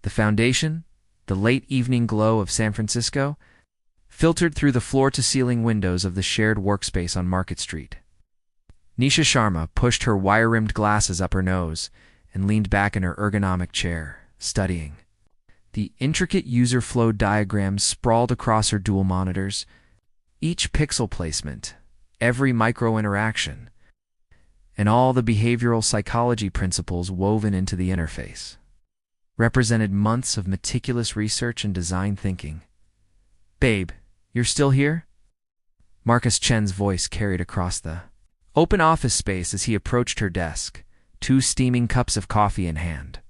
The foundation, the late evening glow of San Francisco, filtered through the floor-to-ceiling windows of the shared workspace on Market Street. Nisha Sharma pushed her wire-rimmed glasses up her nose and leaned back in her ergonomic chair, studying. The intricate user flow diagrams sprawled across her dual monitors, each pixel placement, every micro-interaction, and all the behavioral psychology principles woven into the interface, represented months of meticulous research and design thinking. "Babe, you're still here?" Marcus Chen's voice carried across the open office space as he approached her desk, 2 steaming cups of coffee in hand.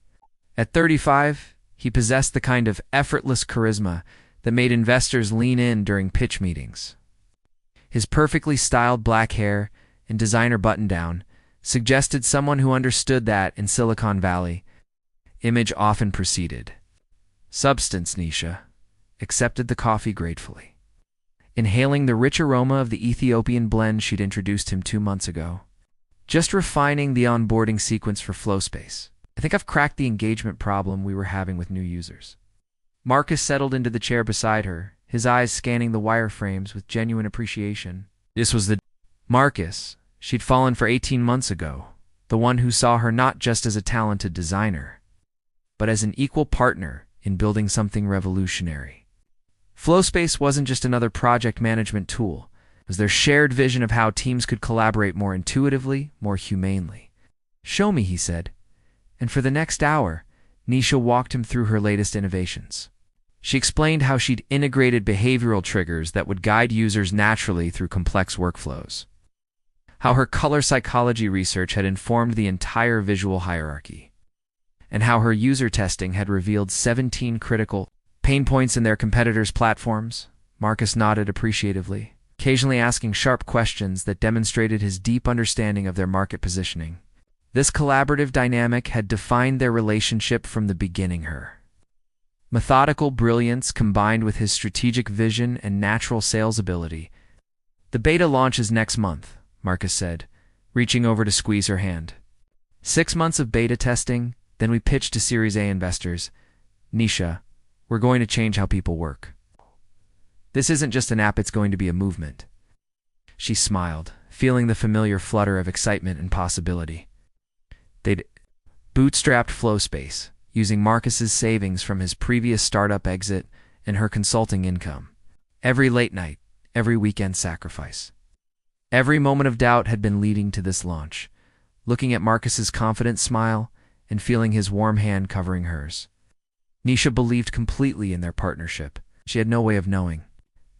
At 35, he possessed the kind of effortless charisma that made investors lean in during pitch meetings. His perfectly styled black hair and designer button-down suggested someone who understood that, in Silicon Valley, image often preceded substance. Nisha accepted the coffee gratefully, inhaling the rich aroma of the Ethiopian blend she'd introduced him 2 months ago. "Just refining the onboarding sequence for FlowSpace. I think I've cracked the engagement problem we were having with new users." Marcus settled into the chair beside her, his eyes scanning the wireframes with genuine appreciation. This was the Marcus she'd fallen for 18 months ago, the one who saw her not just as a talented designer, but as an equal partner in building something revolutionary. FlowSpace wasn't just another project management tool. It was their shared vision of how teams could collaborate more intuitively, more humanely. "Show me," he said. And for the next hour, Nisha walked him through her latest innovations. She explained how she'd integrated behavioral triggers that would guide users naturally through complex workflows, how her color psychology research had informed the entire visual hierarchy, and how her user testing had revealed 17 critical pain points in their competitors' platforms. Marcus nodded appreciatively, occasionally asking sharp questions that demonstrated his deep understanding of their market positioning. This collaborative dynamic had defined their relationship from the beginning. Her methodical brilliance combined with his strategic vision and natural sales ability. "The beta launches next month," Marcus said, reaching over to squeeze her hand. 6 months of beta testing, then we pitched to Series A investors. "Nisha, we're going to change how people work. This isn't just an app, it's going to be a movement." She smiled, feeling the familiar flutter of excitement and possibility. They'd bootstrapped FlowSpace, using Marcus's savings from his previous startup exit and her consulting income. Every late night, every weekend sacrifice, every moment of doubt had been leading to this launch. Looking at Marcus's confident smile and feeling his warm hand covering hers, Nisha believed completely in their partnership. She had no way of knowing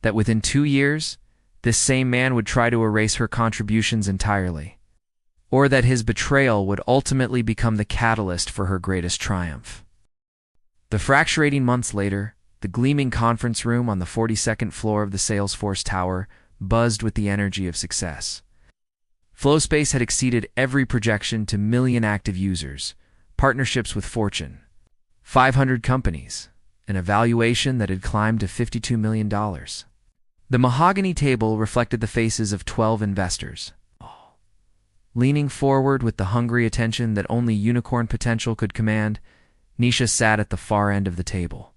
that within 2 years, this same man would try to erase her contributions entirely, or that his betrayal would ultimately become the catalyst for her greatest triumph. The fracturating months later, the gleaming conference room on the 42nd floor of the Salesforce Tower buzzed with the energy of success. FlowSpace had exceeded every projection to million active users, partnerships with Fortune 500 companies, an evaluation that had climbed to $52 million. The mahogany table reflected the faces of 12 investors, leaning forward with the hungry attention that only unicorn potential could command. Nisha sat at the far end of the table,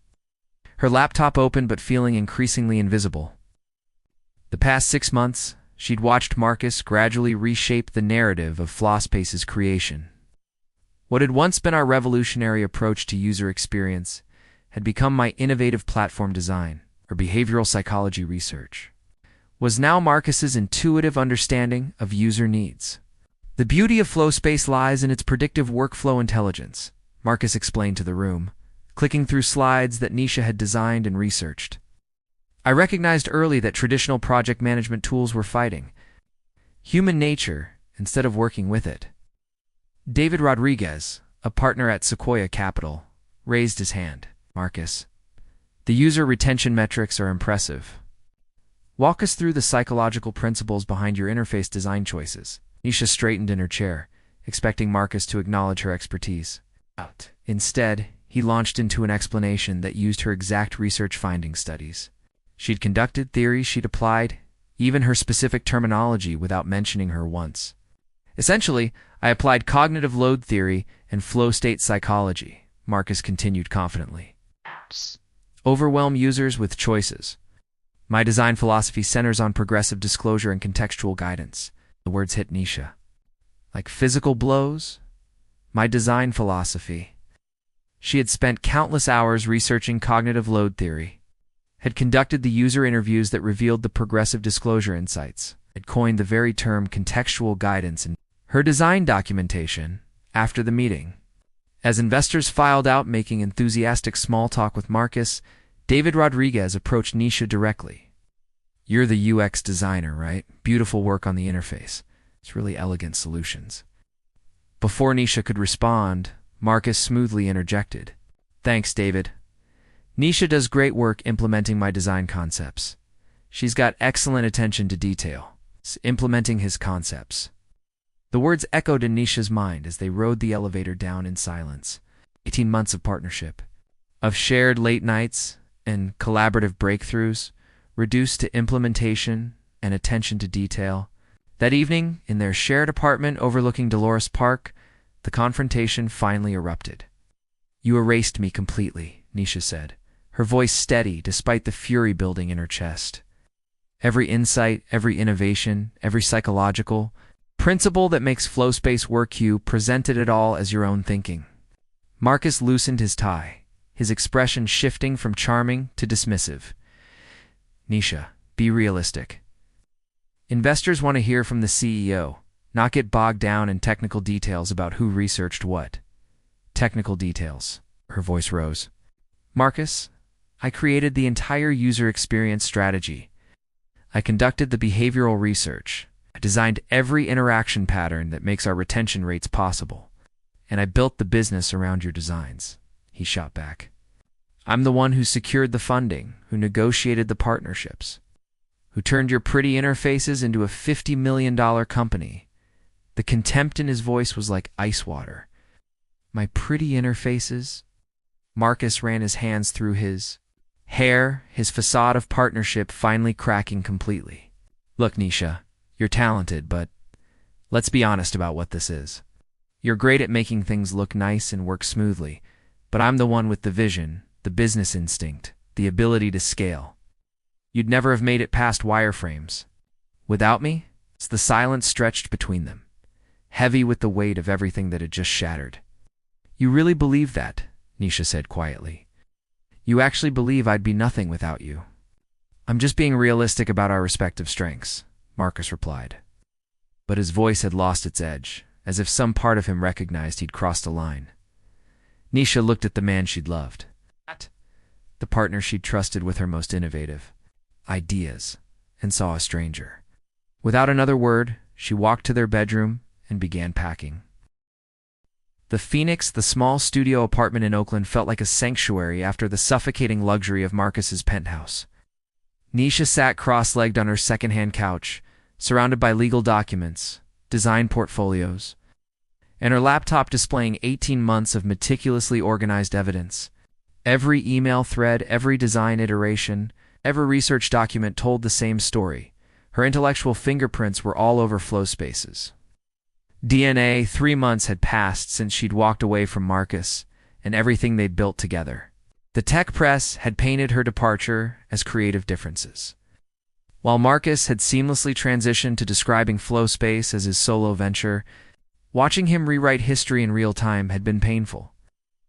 her laptop open but feeling increasingly invisible. The past 6 months, she'd watched Marcus gradually reshape the narrative of FlowSpace's creation. What had once been our revolutionary approach to user experience had become my innovative platform design, or behavioral psychology research, was now Marcus's intuitive understanding of user needs. "The beauty of FlowSpace lies in its predictive workflow intelligence," Marcus explained to the room, clicking through slides that Nisha had designed and researched. "I recognized early that traditional project management tools were fighting human nature instead of working with it." David Rodriguez, a partner at Sequoia Capital, raised his hand. "Marcus, the user retention metrics are impressive. Walk us through the psychological principles behind your interface design choices." Nisha straightened in her chair, expecting Marcus to acknowledge her expertise. Instead, he launched into an explanation that used her exact research finding studies. She'd conducted theories she'd applied, even her specific terminology, without mentioning her once. "Essentially, I applied cognitive load theory and flow state psychology," Marcus continued confidently. Overwhelm users with choices. My design philosophy centers on progressive disclosure and contextual guidance. The words hit Nisha. Like physical blows? My design philosophy. She had spent countless hours researching cognitive load theory, had conducted the user interviews that revealed the progressive disclosure insights, had coined the very term contextual guidance in her design documentation. After the meeting, as investors filed out making enthusiastic small talk with Marcus, David Rodriguez approached Nisha directly. You're the UX designer, right? Beautiful work on the interface. It's really elegant solutions. Before Nisha could respond, Marcus smoothly interjected. Thanks, David. Nisha does great work implementing my design concepts. She's got excellent attention to detail, implementing his concepts. The words echoed in Nisha's mind as they rode the elevator down in silence. 18 months of partnership, of shared late nights and collaborative breakthroughs, reduced to implementation and attention to detail. That evening, in their shared apartment overlooking Dolores Park, the confrontation finally erupted. You erased me completely, Nisha said, her voice steady despite the fury building in her chest. Every insight, every innovation, every psychological principle that makes flow space work, you presented it all as your own thinking. Marcus loosened his tie, his expression shifting from charming to dismissive. Nisha, be realistic. Investors want to hear from the CEO, not get bogged down in technical details about who researched what. Technical details. Her voice rose. Marcus, I created the entire user experience strategy. I conducted the behavioral research. I designed every interaction pattern that makes our retention rates possible. And I built the business around your designs, he shot back. I'm the one who secured the funding, who negotiated the partnerships, who turned your pretty interfaces into a $50 million company. The contempt in his voice was like ice water. My pretty interfaces? Marcus ran his hands through his hair, his facade of partnership finally cracking completely. Look, Nisha, you're talented, but let's be honest about what this is. You're great at making things look nice and work smoothly, but I'm the one with the vision, the business instinct, the ability to scale. You'd never have made it past wireframes. Without me, it's the silence stretched between them, heavy with the weight of everything that had just shattered. You really believe that, Nisha said quietly. You actually believe I'd be nothing without you. I'm just being realistic about our respective strengths, Marcus replied. But his voice had lost its edge, as if some part of him recognized he'd crossed a line. Nisha looked at the man she'd loved, the partner she'd trusted with her most innovative ideas, and saw a stranger. Without another word, she walked to their bedroom and began packing. The Phoenix, the small studio apartment in Oakland, felt like a sanctuary after the suffocating luxury of Marcus's penthouse. Nisha sat cross-legged on her second-hand couch, surrounded by legal documents, design portfolios, and her laptop displaying 18 months of meticulously organized evidence. Every email thread, every design iteration, every research document told the same story. Her intellectual fingerprints were all over flow spaces. DNA. 3 months had passed since she'd walked away from Marcus and everything they'd built together. The tech press had painted her departure as creative differences, while Marcus had seamlessly transitioned to describing flow space as his solo venture. Watching him rewrite history in real time had been painful,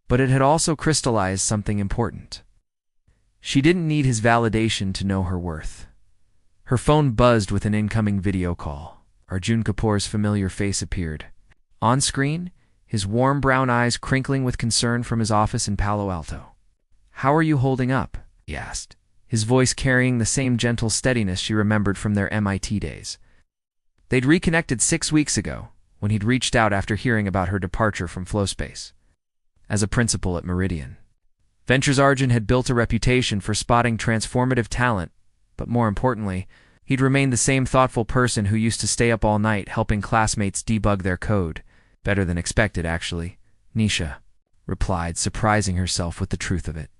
but it had also crystallized something important. She didn't need his validation to know her worth. Her phone buzzed with an incoming video call. Arjun Kapoor's familiar face appeared. On screen, his warm brown eyes crinkling with concern from his office in Palo Alto. How are you holding up? He asked, his voice carrying the same gentle steadiness she remembered from their MIT days. They'd reconnected 6 weeks ago, when he'd reached out after hearing about her departure from FlowSpace. As a principal at Meridian, Ventures Arjun had built a reputation for spotting transformative talent, but more importantly, he'd remained the same thoughtful person who used to stay up all night helping classmates debug their code. Better than expected, actually, Nisha replied, surprising herself with the truth of it.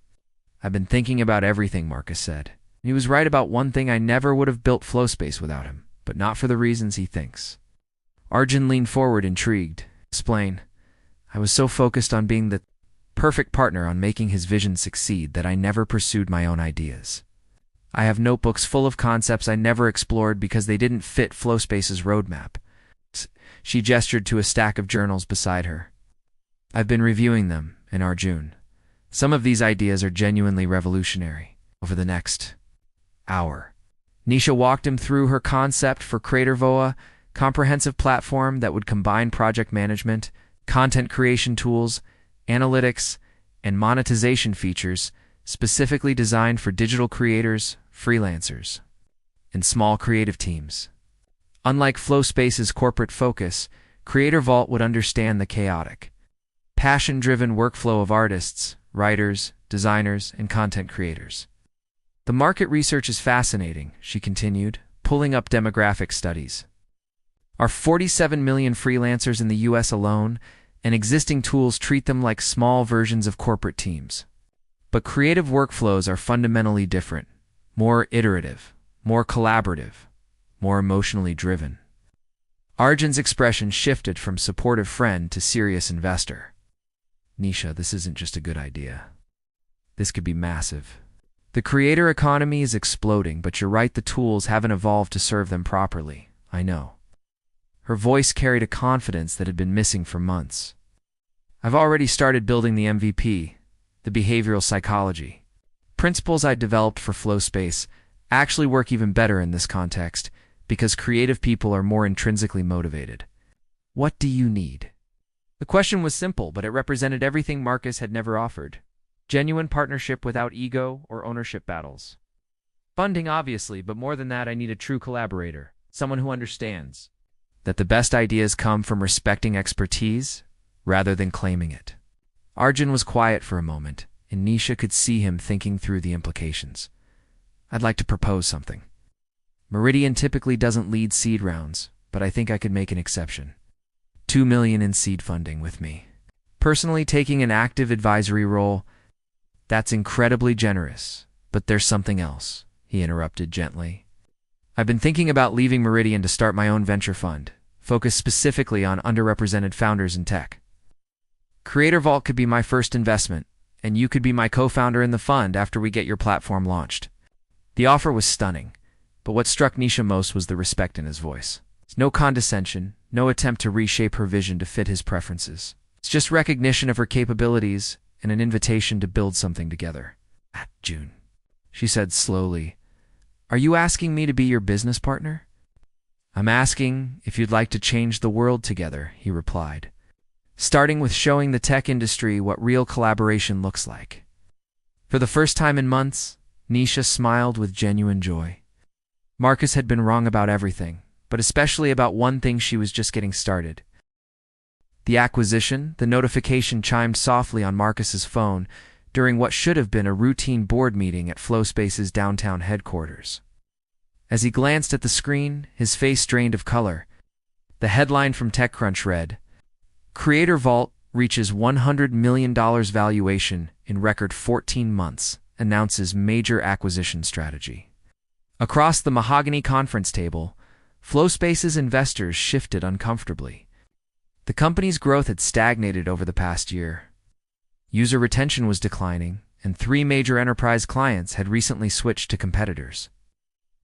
I've been thinking about everything, Marcus said. He was right about one thing: I never would have built FlowSpace without him, but not for the reasons he thinks. Arjun leaned forward, intrigued. Explain. I was so focused on being the perfect partner on making his vision succeed that I never pursued my own ideas. I have notebooks full of concepts I never explored because they didn't fit FlowSpace's roadmap. She gestured to a stack of journals beside her. I've been reviewing them, in Arjun. Some of these ideas are genuinely revolutionary. Over the next hour, Nisha walked him through her concept for Cratervoa, comprehensive platform that would combine project management, content creation tools, analytics, and monetization features specifically designed for digital creators, freelancers, and small creative teams. Unlike FlowSpace's corporate focus, Creator Vault would understand the chaotic, passion-driven workflow of artists, writers, designers, and content creators. The market research is fascinating, she continued, pulling up demographic studies. Are 47 million freelancers in the US alone, and existing tools treat them like small versions of corporate teams. But creative workflows are fundamentally different, more iterative, more collaborative, more emotionally driven. Arjun's expression shifted from supportive friend to serious investor. Nisha, this isn't just a good idea. This could be massive. The creator economy is exploding, but you're right, the tools haven't evolved to serve them properly. I know. Her voice carried a confidence that had been missing for months. I've already started building the MVP, the behavioral psychology. Principles I developed for FlowSpace actually work even better in this context because creative people are more intrinsically motivated. What do you need? The question was simple, but it represented everything Marcus had never offered. Genuine partnership without ego or ownership battles. Funding, obviously, but more than that, I need a true collaborator, someone who understands that the best ideas come from respecting expertise rather than claiming it. Arjun was quiet for a moment, and Nisha could see him thinking through the implications. I'd like to propose something. Meridian typically doesn't lead seed rounds, but I think I could make an exception. $2 million in seed funding with me. Personally taking an active advisory role, that's incredibly generous, but there's something else, he interrupted gently. I've been thinking about leaving Meridian to start my own venture fund, focused specifically on underrepresented founders in tech. Creator Vault could be my first investment, and you could be my co-founder in the fund after we get your platform launched. The offer was stunning, but what struck Nisha most was the respect in his voice. It's no condescension, no attempt to reshape her vision to fit his preferences. It's just recognition of her capabilities and an invitation to build something together. June, she said slowly, are you asking me to be your business partner? I'm asking if you'd like to change the world together, he replied, starting with showing the tech industry what real collaboration looks like. For the first time in months, Nisha smiled with genuine joy. Marcus had been wrong about everything, but especially about one thing: she was just getting started. The acquisition, the notification chimed softly on Marcus's phone during what should have been a routine board meeting at FlowSpace's downtown headquarters. As he glanced at the screen, his face drained of color. The headline from TechCrunch read, Creator Vault reaches $100 million valuation in record 14 months, announces major acquisition strategy. Across the mahogany conference table, FlowSpace's investors shifted uncomfortably. The company's growth had stagnated over the past year. User retention was declining, and 3 major enterprise clients had recently switched to competitors.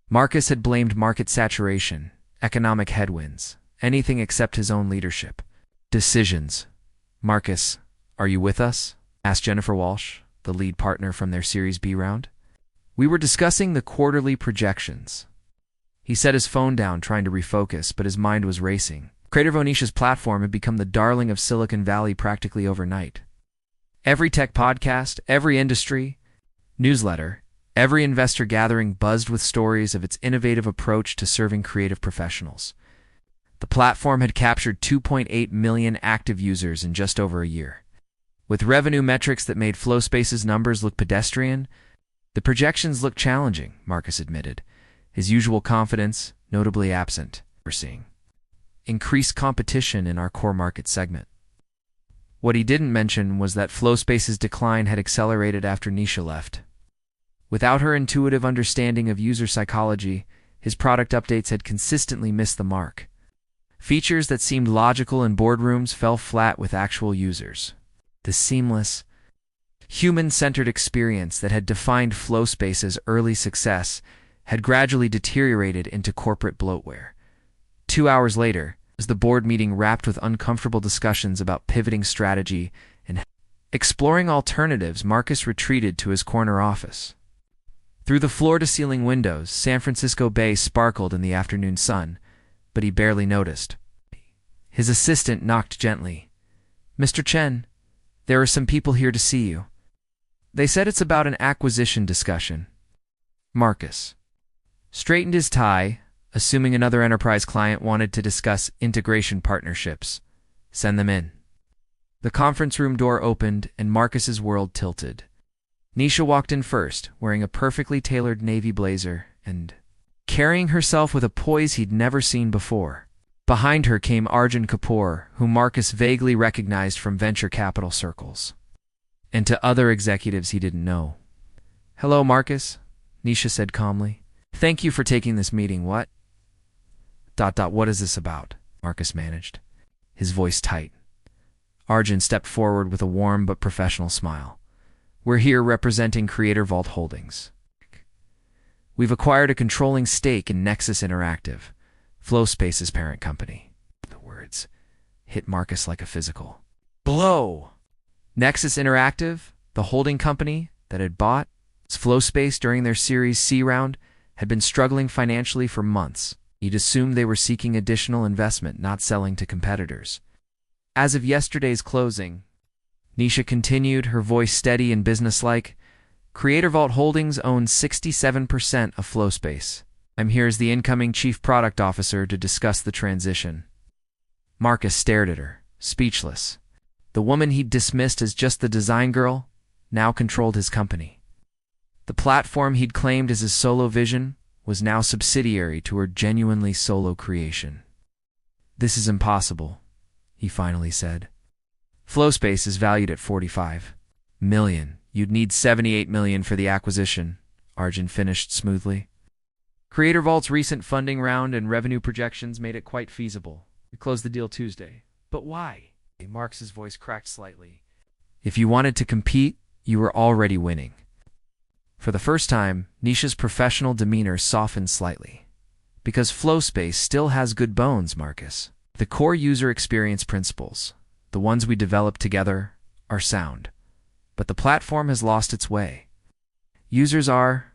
Marcus had blamed market saturation, economic headwinds, anything except his own leadership. Decisions. Marcus, are you with us? Asked Jennifer Walsh, the lead partner from their Series B round. We were discussing the quarterly projections. He set his phone down, trying to refocus, but his mind was racing. Cratervonisha's platform had become the darling of Silicon Valley practically overnight. Every tech podcast, every industry newsletter, every investor gathering buzzed with stories of its innovative approach to serving creative professionals. The platform had captured 2.8 million active users in just over a year. With revenue metrics that made FlowSpace's numbers look pedestrian, the projections looked challenging, Marcus admitted, his usual confidence notably absent. We're seeing increased competition in our core market segment. What he didn't mention was that FlowSpace's decline had accelerated after Nisha left. Without her intuitive understanding of user psychology, his product updates had consistently missed the mark. Features that seemed logical in boardrooms fell flat with actual users. The seamless, human-centered experience that had defined FlowSpace's early success had gradually deteriorated into corporate bloatware. 2 hours later, as the board meeting wrapped with uncomfortable discussions about pivoting strategy and exploring alternatives, Marcus retreated to his corner office. Through the floor-to-ceiling windows, San Francisco Bay sparkled in the afternoon sun, but he barely noticed. His assistant knocked gently. "Mr. Chen, there are some people here to see you. They said it's about an acquisition discussion." Marcus straightened his tie, assuming another enterprise client wanted to discuss integration partnerships. "Send them in." The conference room door opened, and Marcus's world tilted. Nisha walked in first, wearing a perfectly tailored navy blazer and carrying herself with a poise he'd never seen before. Behind her came Arjun Kapoor, whom Marcus vaguely recognized from venture capital circles, and to other executives he didn't know. "Hello, Marcus," Nisha said calmly. "Thank you for taking this meeting. What is this about?" Marcus managed, his voice tight. Arjun stepped forward with a warm but professional smile. "We're here representing Creator Vault Holdings. We've acquired a controlling stake in Nexus Interactive, FlowSpace's parent company." The words hit Marcus like a physical blow. Nexus Interactive, the holding company that had bought FlowSpace during their Series C round, had been struggling financially for months. He'd assumed they were seeking additional investment, not selling to competitors. As of yesterday's closing, Nisha continued, her voice steady and businesslike, "Creator Vault Holdings owns 67% of FlowSpace. I'm here as the incoming Chief Product Officer to discuss the transition." Marcus stared at her, speechless. The woman he'd dismissed as just the design girl now controlled his company. The platform he'd claimed as his solo vision was now subsidiary to her genuinely solo creation. "This is impossible," he finally said. "FlowSpace is valued at $45 million. You'd need $78 million for the acquisition," Arjun finished smoothly. "Creator Vault's recent funding round and revenue projections made it quite feasible. We closed the deal Tuesday." "But why?" Marcus's voice cracked slightly. "If you wanted to compete, you were already winning." For the first time, Nisha's professional demeanor softened slightly. "Because FlowSpace still has good bones, Marcus. The core user experience principles, the ones we developed together, are sound. But the platform has lost its way. Users are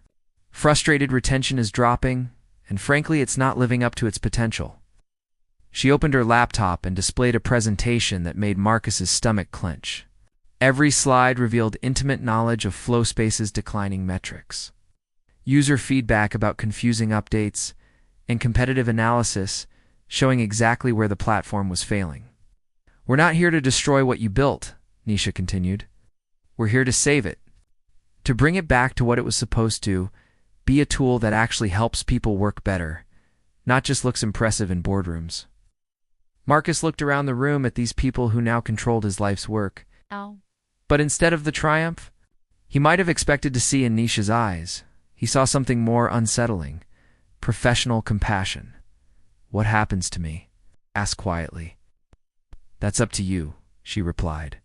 frustrated, retention is dropping, and frankly, it's not living up to its potential." She opened her laptop and displayed a presentation that made Marcus's stomach clench. Every slide revealed intimate knowledge of FlowSpace's declining metrics, user feedback about confusing updates, and competitive analysis showing exactly where the platform was failing. "We're not here to destroy what you built," Nisha continued. "We're here to save it, to bring it back to what it was supposed to, be a tool that actually helps people work better, not just looks impressive in boardrooms." Marcus looked around the room at these people who now controlled his life's work. But instead of the triumph he might have expected to see in Nisha's eyes, he saw something more unsettling: professional compassion. "What happens to me?" asked quietly. "That's up to you," she replied.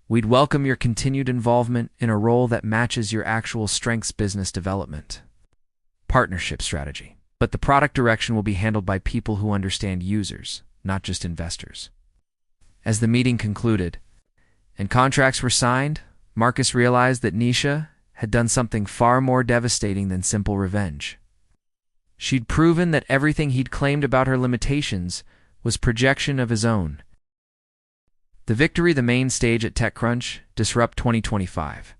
"We'd welcome your continued involvement in a role that matches your actual strengths: business development, partnership strategy. But the product direction will be handled by people who understand users, not just investors." As the meeting concluded and contracts were signed, Marcus realized that Nisha had done something far more devastating than simple revenge. She'd proven that everything he'd claimed about her limitations was projection of his own. The victory, the main stage at TechCrunch, Disrupt 2025,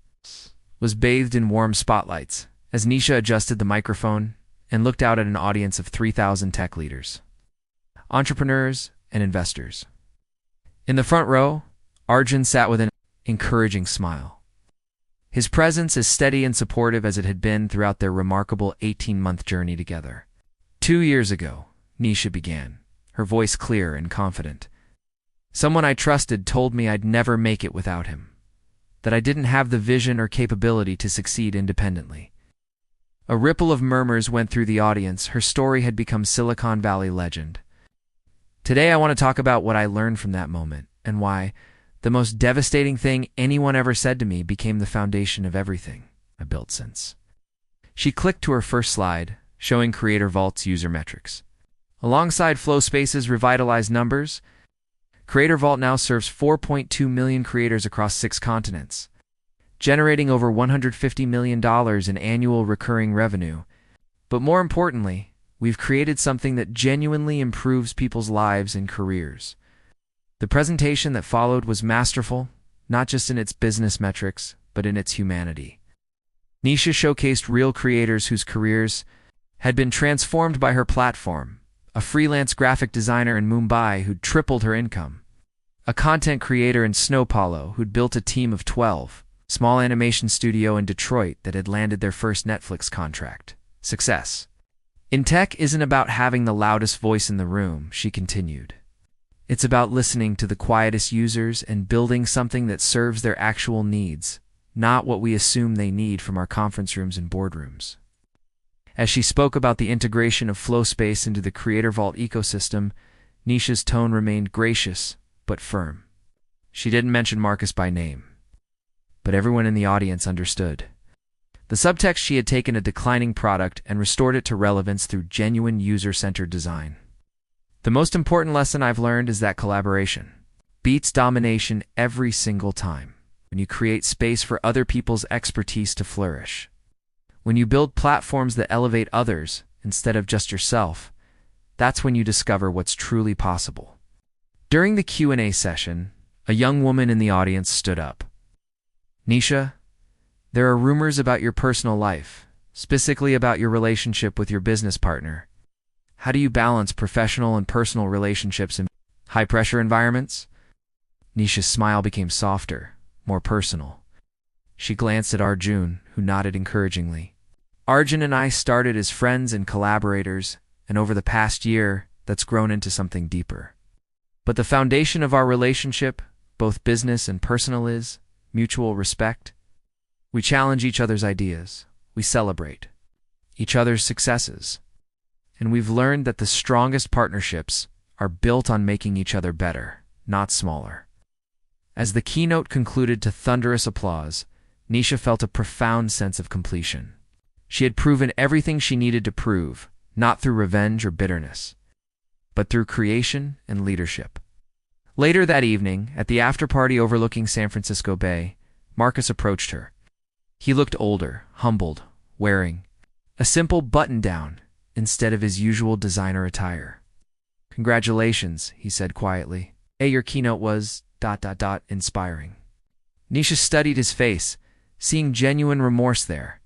was bathed in warm spotlights as Nisha adjusted the microphone and looked out at an audience of 3,000 tech leaders, entrepreneurs, and investors. In the front row, Arjun sat with an encouraging smile, his presence as steady and supportive as it had been throughout their remarkable 18-month journey together. 2 years ago, Nisha began, her voice clear and confident. "Someone I trusted told me I'd never make it without him, that I didn't have the vision or capability to succeed independently." A ripple of murmurs went through the audience. Her story had become Silicon Valley legend. Today I want to talk about what I learned from that moment and why, The most devastating thing anyone ever said to me became the foundation of everything I built since. She clicked to her first slide, showing Creator Vault's user metrics. Alongside Flow Space's revitalized numbers, Creator Vault now serves 4.2 million creators across 6 continents, generating over $150 million in annual recurring revenue. But more importantly, we've created something that genuinely improves people's lives and careers. The presentation that followed was masterful, not just in its business metrics, but in its humanity. Nisha showcased real creators whose careers had been transformed by her platform: a freelance graphic designer in Mumbai who'd tripled her income, a content creator in São Paulo who'd built a team of 12, small animation studio in Detroit that had landed their first Netflix contract. Success in tech isn't about having the loudest voice in the room, she continued. It's about listening to the quietest users and building something that serves their actual needs, not what we assume they need from our conference rooms and boardrooms. As she spoke about the integration of FlowSpace into the Creator Vault ecosystem, Nisha's tone remained gracious but firm. She didn't mention Marcus by name, but everyone in the audience understood. The subtext: she had taken a declining product and restored it to relevance through genuine user-centered design. The most important lesson I've learned is that collaboration beats domination every single time. When you create space for other people's expertise to flourish, when you build platforms that elevate others instead of just yourself, that's when you discover what's truly possible. During the Q&A session, a young woman in the audience stood up. Nisha, there are rumors about your personal life, specifically about your relationship with your business partner. How do you balance professional and personal relationships in high-pressure environments? Nisha's smile became softer, more personal. She glanced at Arjun, who nodded encouragingly. Arjun and I started as friends and collaborators, and over the past year, that's grown into something deeper. But the foundation of our relationship, both business and personal, is mutual respect. We challenge each other's ideas. We celebrate each other's successes. And we've learned that the strongest partnerships are built on making each other better, not smaller. As the keynote concluded to thunderous applause, Nisha felt a profound sense of completion. She had proven everything she needed to prove, not through revenge or bitterness, but through creation and leadership. Later that evening, at the after-party overlooking San Francisco Bay, Marcus approached her. He looked older, humbled, wearing a simple button-down instead of his usual designer attire. "Congratulations," he said quietly. Your keynote was ... inspiring." Nisha studied his face, seeing genuine remorse there.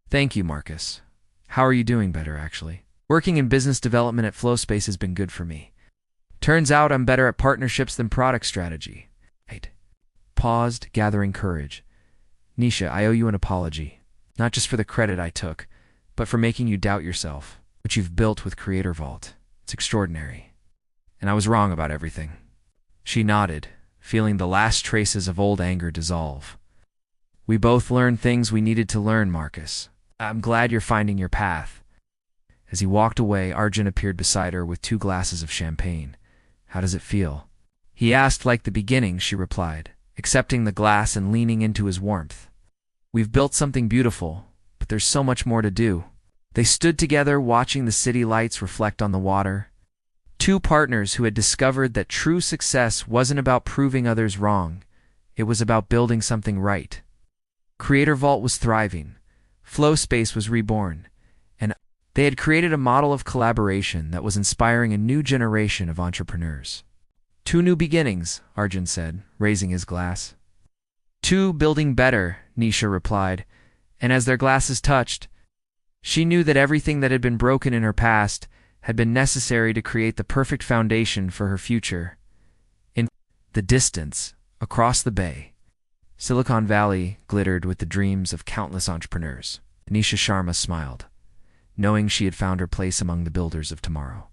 "Thank you, Marcus. How are you doing?" "Better, actually. Working in business development at FlowSpace has been good for me. Turns out I'm better at partnerships than product strategy." Paused, gathering courage. "Nisha, I owe you an apology, not just for the credit I took, but for making you doubt yourself, what you've built with Creator Vault. It's extraordinary. And I was wrong about everything." She nodded, feeling the last traces of old anger dissolve. "We both learned things we needed to learn, Marcus. I'm glad you're finding your path." As he walked away, Arjun appeared beside her with 2 glasses of champagne. "How does it feel?" he asked. "Like the beginning," she replied, accepting the glass and leaning into his warmth. "We've built something beautiful, but there's so much more to do." They stood together, watching the city lights reflect on the water. 2 partners who had discovered that true success wasn't about proving others wrong. It was about building something right. Creator Vault was thriving. FlowSpace was reborn. And they had created a model of collaboration that was inspiring a new generation of entrepreneurs. 2 new beginnings," Arjun said, raising his glass. "2 building better," Nisha replied, and as their glasses touched, she knew that everything that had been broken in her past had been necessary to create the perfect foundation for her future. In the distance, across the bay, Silicon Valley glittered with the dreams of countless entrepreneurs. Nisha Sharma smiled, knowing she had found her place among the builders of tomorrow.